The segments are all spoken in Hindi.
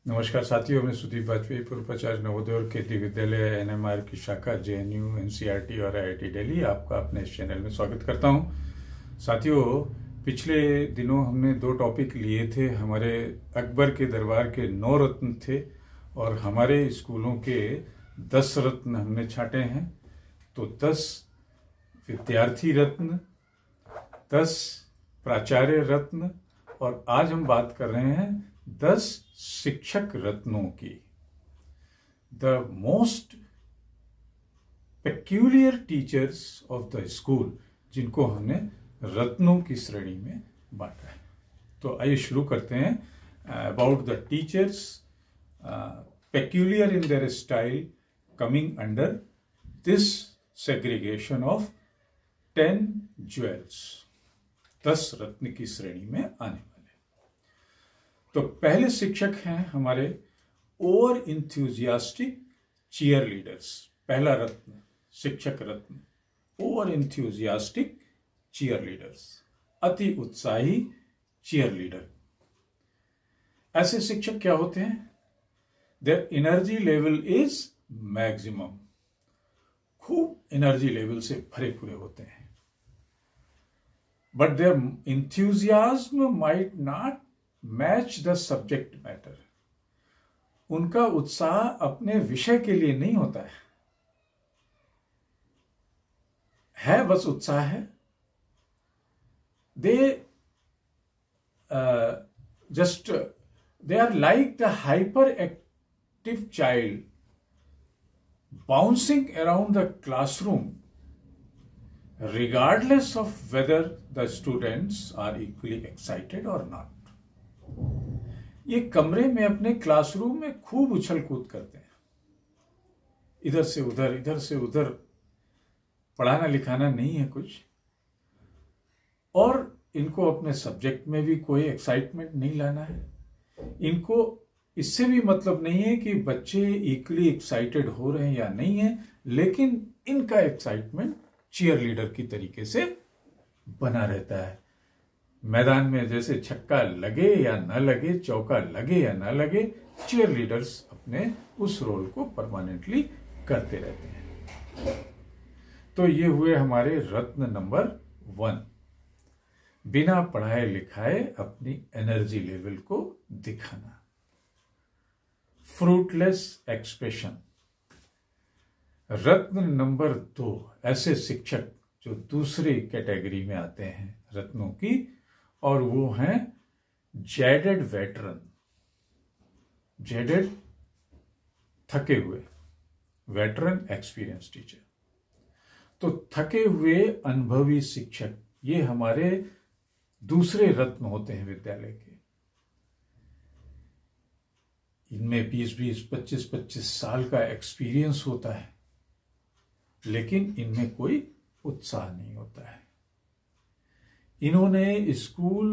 नमस्कार साथियों, मैं सुदीप वाजपेयी, पूर्व प्राचार्य नवोदय और केंद्रीय विद्यालय एनएमआर की शाखा जेएनयू, एनसीईआरटी और आईआईटी दिल्ली आपका अपने इस चैनल में स्वागत करता हूं। साथियों, पिछले दिनों हमने 2 टॉपिक लिए थे। हमारे अकबर के दरबार के 9 रत्न थे और हमारे स्कूलों के 10 रत्न हमने छांटे हैं। तो 10 विद्यार्थी रत्न, 10 प्राचार्य रत्न और आज हम बात कर रहे हैं 10 शिक्षक रत्नों की। The most peculiar teachers of the school, जिनको हमने रत्नों की श्रेणी में बांटा है। तो आइए शुरू करते हैं। About the teachers peculiar in their style coming under this segregation of 10 jewels, 10 रत्न की श्रेणी में आने वाले। तो पहले शिक्षक हैं हमारे ओवर इंथ्यूजियास्टिक चीयर लीडर्स। पहला रत्न, शिक्षक रत्न, ओवर इंथ्यूजियास्टिक चीयर लीडर्स, अति उत्साही चीयर लीडर। ऐसे शिक्षक क्या होते हैं? Their energy level is maximum, खूब एनर्जी लेवल से भरे पूरे होते हैं। But their enthusiasm might not match the subject matter. उनका उत्साह अपने विषय के लिए नहीं होता है बस उत्साह है। They are like the hyper active child bouncing around the classroom regardless of whether the students are equally excited or not। ये कमरे में अपने क्लासरूम में खूब उछल कूद करते हैं, इधर से उधर, इधर से उधर। पढ़ाना लिखाना नहीं है कुछ, और इनको अपने सब्जेक्ट में भी कोई एक्साइटमेंट नहीं लाना है। इनको इससे भी मतलब नहीं है कि बच्चे इक्वली एक्साइटेड हो रहे हैं या नहीं है, लेकिन इनका एक्साइटमेंट चीयर लीडर की तरीके से बना रहता है। मैदान में जैसे छक्का लगे या न लगे, चौका लगे या न लगे, चीयर लीडर्स अपने उस रोल को परमानेंटली करते रहते हैं। तो ये हुए हमारे रत्न नंबर 1, बिना पढ़ाए लिखाए अपनी एनर्जी लेवल को दिखाना। Fruitless expression. रत्न नंबर 2, ऐसे शिक्षक जो दूसरी कैटेगरी में आते हैं रत्नों की, और वो हैं जेडेड वेटरन। जेडेड थके हुए, वेटरन एक्सपीरियंस टीचर। तो थके हुए अनुभवी शिक्षक, ये हमारे दूसरे रत्न होते हैं विद्यालय के। इनमें 20-20, 25-25 साल का एक्सपीरियंस होता है, लेकिन इनमें कोई उत्साह नहीं होता है। इन्होंने स्कूल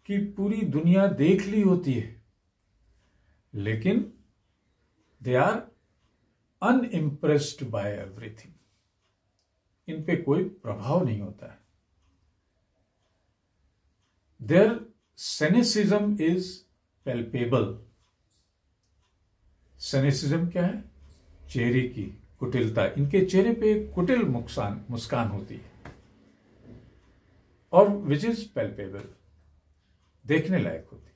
की पूरी दुनिया देख ली होती है, लेकिन they are unimpressed by everything. इन पे कोई प्रभाव नहीं होता है। Their cynicism is palpable. Cynicism क्या है? चेहरे की कुटिलता। इनके चेहरे पे कुटिल मुस्कान होती है, और विच इज पैल्पेबल, देखने लायक होती है।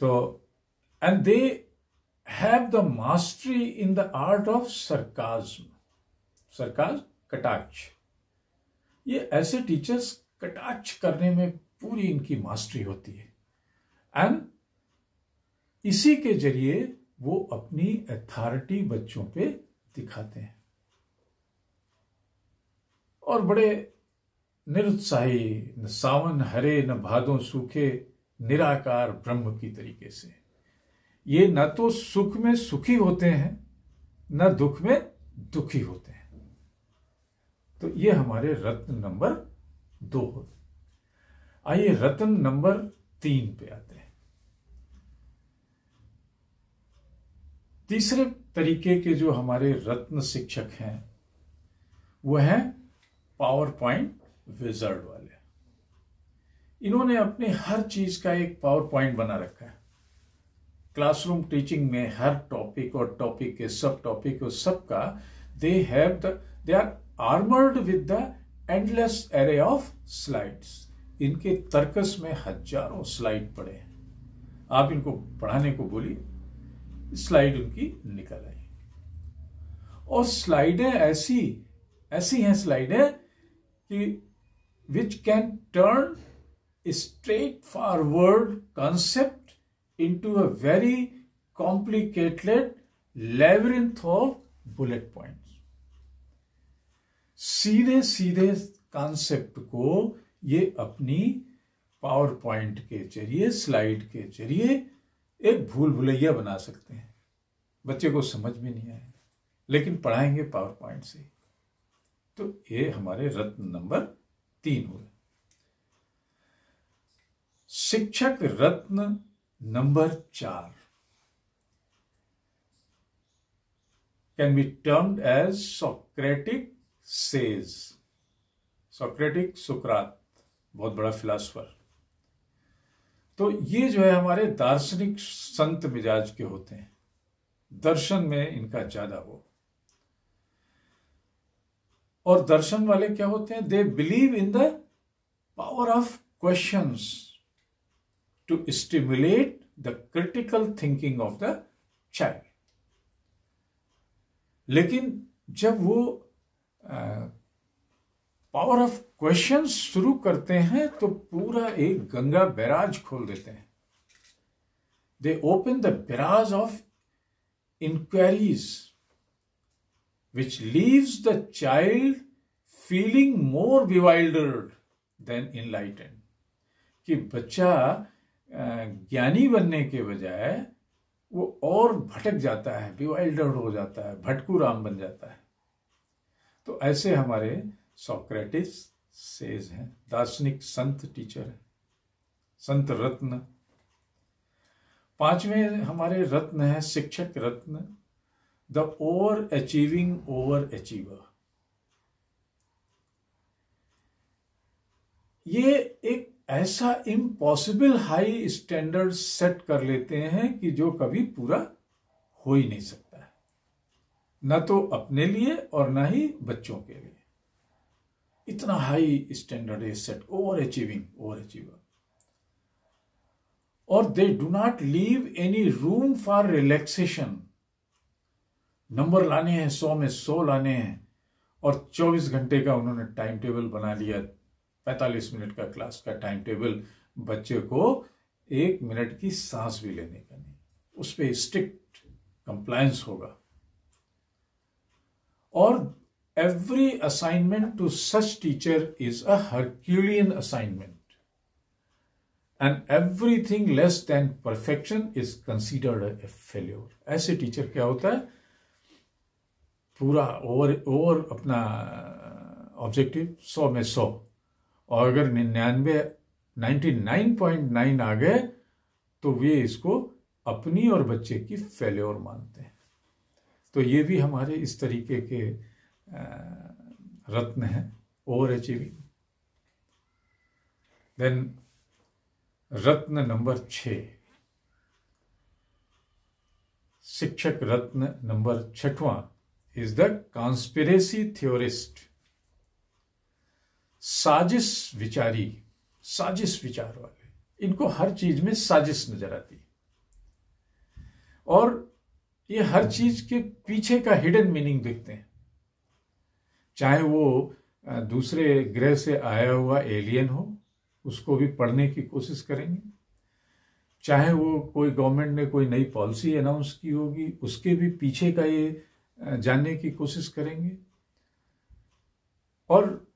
तो and they have the mastery in the art of sarcasm. Sarcasm, कटाक्ष। ये ऐसे टीचर्स कटाक्ष करने में पूरी इनकी मास्टरी होती है, एंड इसी के जरिए वो अपनी अथॉरिटी बच्चों पे दिखाते हैं, और बड़े निरुत्साही, न सावन हरे न भादों सूखे, निराकार ब्रह्म की तरीके से। ये न तो सुख में सुखी होते हैं, न दुख में दुखी होते हैं। तो ये हमारे रत्न नंबर 2 होते। आइए रत्न नंबर 3 पे आते हैं। तीसरे तरीके के जो हमारे रत्न शिक्षक हैं वो हैं पावर पॉइंट विजर्ड वाले। इन्होंने अपने हर चीज का एक पावर पॉइंट बना रखा है। क्लासरूम टीचिंग में हर टॉपिक और टॉपिक के सब टॉपिक और सबका they are armoured with the endless array of slides. इनके तर्कस में हजारों स्लाइड पड़े हैं। आप इनको पढ़ाने को बोलिए, स्लाइड उनकी निकल आई। और स्लाइडें ऐसी हैं स्लाइडें कि which can turn straight forward concept into a very complicated labyrinth of bullet points. सीधे सीधे कॉन्सेप्ट को ये अपनी पावर पॉइंट के जरिए, स्लाइड के जरिए एक भूल भुलैया बना सकते हैं। बच्चे को समझ में नहीं आएगा, लेकिन पढ़ाएंगे पावर पॉइंट से। तो ये हमारे रत्न नंबर 3 हुए। शिक्षक रत्न number 4 can be termed as Socratic sage. Socratic, Sukrat, बहुत बड़ा फिलॉसफर। तो ये जो है हमारे दार्शनिक संत मिजाज के होते हैं, दर्शन में इनका ज्यादा वो। और दर्शन वाले क्या होते हैं? They believe in the power of questions to stimulate the critical thinking of the child. लेकिन जब वो पावर ऑफ क्वेश्चन शुरू करते हैं तो पूरा एक गंगा बैराज खोल देते हैं। They open the barrage of inquiries which leaves the child feeling more bewildered than enlightened. कि बच्चा ज्ञानी बनने के बजाय वो और भटक जाता है, बिवाइल्डर्ड हो जाता है, भटकू राम बन जाता है। तो ऐसे हमारे सोक्रेटिस सेज हैं, दार्शनिक संत टीचर है, संत रत्न। 5वें हमारे रत्न है शिक्षक रत्न, the over achieving over achiever. ये एक ऐसा इम्पॉसिबल हाई स्टैंडर्ड सेट कर लेते हैं कि जो कभी पूरा हो ही नहीं सकता है, न तो अपने लिए और न ही बच्चों के लिए। इतना हाई स्टैंडर्ड है set, over achieving over achiever. और they do not leave any room for relaxation. Number लाने हैं, 100 में 100 लाने हैं, और 24 घंटे का उन्होंने टाइम टेबल बना लिया। 45 मिनट का क्लास का टाइम टेबल, बच्चे को 1 मिनट की सांस भी लेने का नहीं, उस पर स्ट्रिक्ट कंप्लायंस होगा। और every assignment to such teacher is a Herculean assignment, and everything less than perfection is considered a failure. ऐसे टीचर क्या होता है? पूरा ओवर अपना ऑब्जेक्टिव 100 में 100, और अगर 99.9 आ गए तो वे इसको अपनी और बच्चे की फेल्योर मानते हैं। तो ये भी हमारे इस तरीके के रत्न है, ओवर अचीविंग। देन रत्न नंबर 6, शिक्षक रत्न नंबर 6वां इज द कॉन्स्पिरेसी थ्योरिस्ट। साजिश विचारी, साजिश विचार वाले, इनको हर चीज में साजिश नजर आती है, और ये हर चीज के पीछे का हिडन मीनिंग देखते हैं। चाहे वो दूसरे ग्रह से आया हुआ एलियन हो, उसको भी पढ़ने की कोशिश करेंगे। चाहे वो कोई गवर्नमेंट ने कोई नई पॉलिसी अनाउंस की होगी, उसके भी पीछे का ये जानने की कोशिश करेंगे। और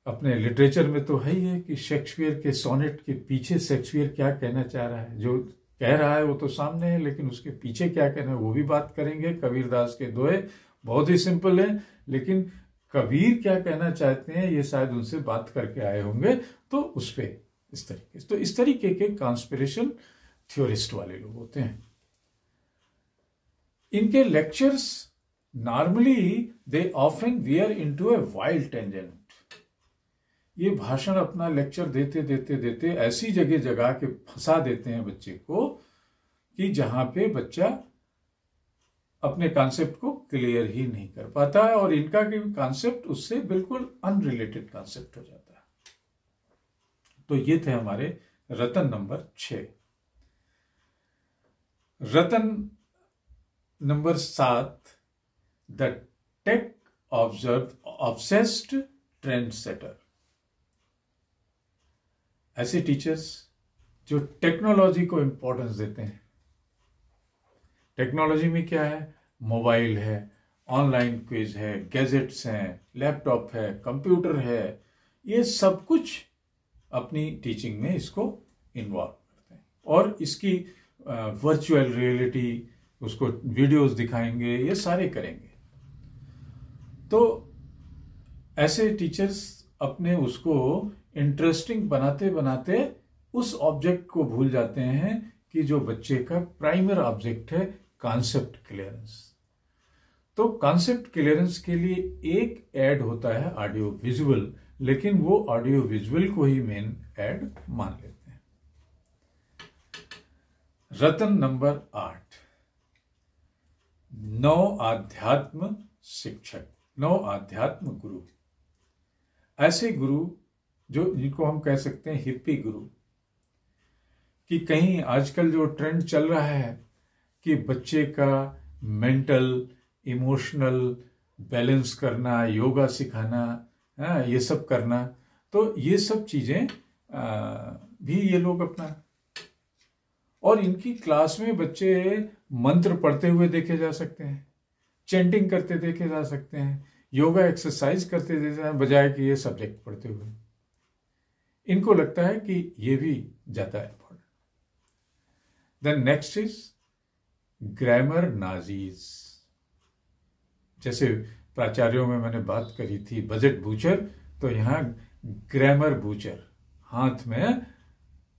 अपने लिटरेचर में तो है ही है कि शेक्सपियर के सोनेट के पीछे शेक्सपियर क्या कहना चाह रहा है। जो कह रहा है वो तो सामने है, लेकिन उसके पीछे क्या कहना है वो भी बात करेंगे। कबीरदास के दोहे बहुत ही सिंपल है, लेकिन कबीर क्या कहना चाहते हैं ये शायद उनसे बात करके आए होंगे, तो उस पे इस तरीके के कॉन्स्पिरेशन थ्योरिस्ट वाले लोग होते हैं। इनके lectures normally they often veer into a wild tangent. ये भाषण अपना लेक्चर देते देते देते ऐसी जगह जगा के फंसा देते हैं बच्चे को कि जहां पे बच्चा अपने कॉन्सेप्ट को क्लियर ही नहीं कर पाता है और इनका कॉन्सेप्ट उससे बिल्कुल अनरिलेटेड कॉन्सेप्ट हो जाता है। तो ये थे हमारे रत्न नंबर 6। रत्न number 7, the tech obsessed trend setter. ऐसे टीचर्स जो टेक्नोलॉजी को इंपॉर्टेंस देते हैं। टेक्नोलॉजी में क्या है? मोबाइल है, ऑनलाइन क्विज है, गैजेट्स हैं, लैपटॉप है, कंप्यूटर है, ये सब कुछ अपनी टीचिंग में इसको इन्वॉल्व करते हैं और इसकी वर्चुअल रियलिटी, उसको वीडियोस दिखाएंगे, ये सारे करेंगे। तो ऐसे टीचर्स अपने उसको इंटरेस्टिंग बनाते बनाते उस ऑब्जेक्ट को भूल जाते हैं कि जो बच्चे का प्राइमरी ऑब्जेक्ट है कॉन्सेप्ट क्लियरेंस। तो कॉन्सेप्ट क्लियरेंस के लिए एक ऐड होता है ऑडियो विजुअल, लेकिन वो ऑडियो विजुअल को ही मेन ऐड मान लेते हैं। रत्न नंबर 8, 9 आध्यात्म शिक्षक, 9 आध्यात्म गुरु। ऐसे गुरु जो जिनको हम कह सकते हैं हिप्पी गुरु, कि कहीं आजकल जो ट्रेंड चल रहा है कि बच्चे का मेंटल इमोशनल बैलेंस करना, योगा सिखाना, ये सब करना, तो ये सब चीजें भी ये लोग अपना, और इनकी क्लास में बच्चे मंत्र पढ़ते हुए देखे जा सकते हैं, चैंटिंग करते देखे जा सकते हैं, योगा एक्सरसाइज करते देखे हैं, बजाय कि ये सब्जेक्ट पढ़ते हुए। इनको लगता है कि ये भी ज्यादा important. Then next is grammar Nazis. जैसे प्राचार्यों में मैंने बात करी थी बजट बूचर, तो यहां ग्रामर बूचर हाथ में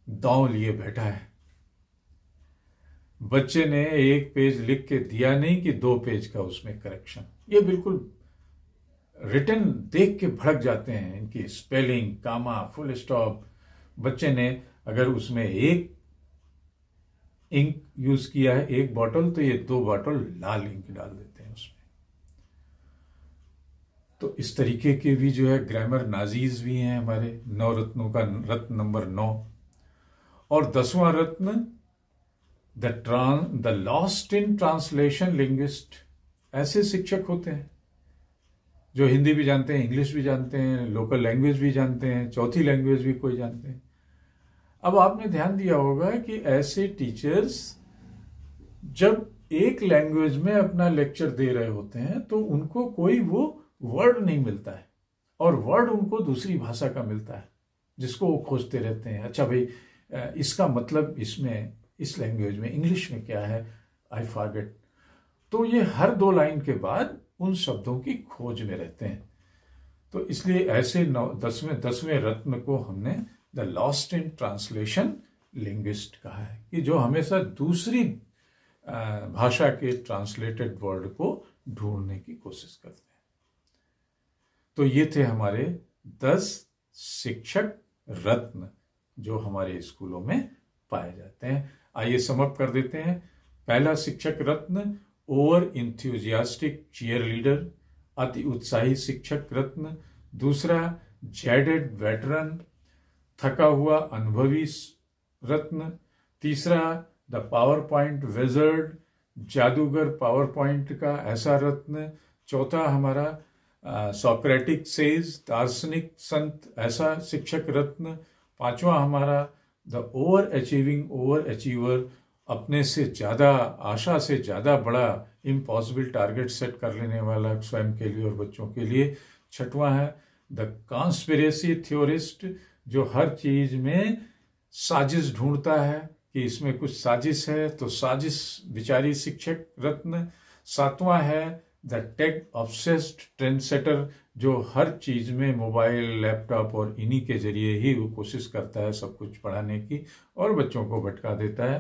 दांव लिए बैठा है। बच्चे ने एक पेज लिख के दिया नहीं कि 2 पेज का उसमें करेक्शन। ये बिल्कुल रिटन देख के भड़क जाते हैं, इनकी स्पेलिंग, कामा, फुल स्टॉप। बच्चे ने अगर उसमें एक इंक यूज किया है, 1 बॉटल, तो ये 2 बॉटल लाल इंक डाल देते हैं उसमें। तो इस तरीके के भी जो है ग्रामर नाजीज भी हैं हमारे 9 रत्नों का रत्न नंबर 9। और 10वां रत्न the lost in translation linguist. ऐसे शिक्षक होते हैं जो हिंदी भी जानते हैं, इंग्लिश भी जानते हैं, लोकल लैंग्वेज भी जानते हैं, चौथी लैंग्वेज भी कोई जानते हैं। अब आपने ध्यान दिया होगा कि ऐसे टीचर्स जब एक लैंग्वेज में अपना लेक्चर दे रहे होते हैं तो उनको कोई वो वर्ड नहीं मिलता है, और वर्ड उनको दूसरी भाषा का मिलता है जिसको वो खोजते रहते हैं। अच्छा भाई, इसका मतलब इसमें इस लैंग्वेज में इंग्लिश में क्या है, आई फॉरगेट। तो ये हर 2 लाइन के बाद उन शब्दों की खोज में रहते हैं। तो इसलिए ऐसे 10वें रत्न को हमने the lost in translation linguist कहा है, कि जो हमेशा दूसरी भाषा के ट्रांसलेटेड वर्ड को ढूंढने की कोशिश करते हैं। तो ये थे हमारे 10 शिक्षक रत्न जो हमारे स्कूलों में पाए जाते हैं। आइए समअप कर देते हैं। पहला शिक्षक रत्न ओवर इंथ्यूजियास्टिक चीयर लीडर, अति उत्साही शिक्षक रत्न। दूसरा जेडेड वेटरन, थका हुआ अनुभवी रत्न। तीसरा द पावर पॉइंट विजर्ड, जादूगर पावर पॉइंट का ऐसा रत्न। चौथा हमारा सोक्रेटिक सेज, दार्शनिक संत ऐसा शिक्षक रत्न। पांचवा हमारा the over achieving over achiever, अपने से ज्यादा, आशा से ज्यादा बड़ा इम्पॉसिबल टारगेट सेट कर लेने वाला स्वयं के लिए और बच्चों के लिए। छठवां है द कॉन्स्पिरेसी थ्योरिस्ट, जो हर चीज में साजिश ढूंढता है कि इसमें कुछ साजिश है, तो साजिश विचारी शिक्षक रत्न। सातवां है the tech obsessed trend setter, जो हर चीज में मोबाइल, लैपटॉप और इन्हीं के जरिए ही वो कोशिश करता है सब कुछ पढ़ाने की और बच्चों को भटका देता है।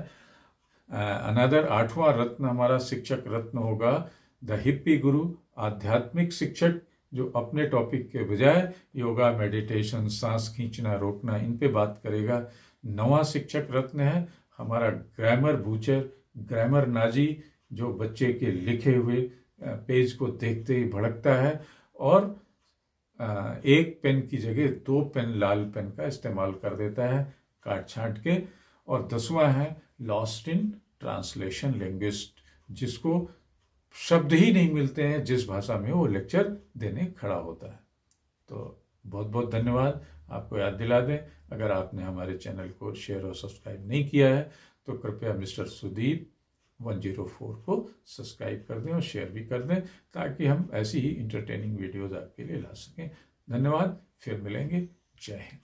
अनदर 8वां रत्न हमारा शिक्षक रत्न होगा द हिप्पी गुरु, आध्यात्मिक शिक्षक, जो अपने टॉपिक के बजाय योगा, मेडिटेशन, सांस खींचना रोकना, इन पे बात करेगा। नवा शिक्षक रत्न है हमारा ग्रामर बूचर, ग्रामर नाजी, जो बच्चे के लिखे हुए पेज को देखते ही भड़कता है और एक पेन की जगह 2 पेन लाल पेन का इस्तेमाल कर देता है काट छांट के। और 10वां है लॉस्ट इन ट्रांसलेशन लिंग्विस्ट, जिसको शब्द ही नहीं मिलते हैं जिस भाषा में वो लेक्चर देने खड़ा होता है। तो बहुत बहुत धन्यवाद। आपको याद दिला दें, अगर आपने हमारे चैनल को शेयर और सब्सक्राइब नहीं किया है तो कृपया मिस्टर सुदीप 104 को सब्सक्राइब कर दें और शेयर भी कर दें, ताकि हम ऐसी ही इंटरटेनिंग वीडियोज आपके लिए ला सकें। धन्यवाद, फिर मिलेंगे। जय हिंद।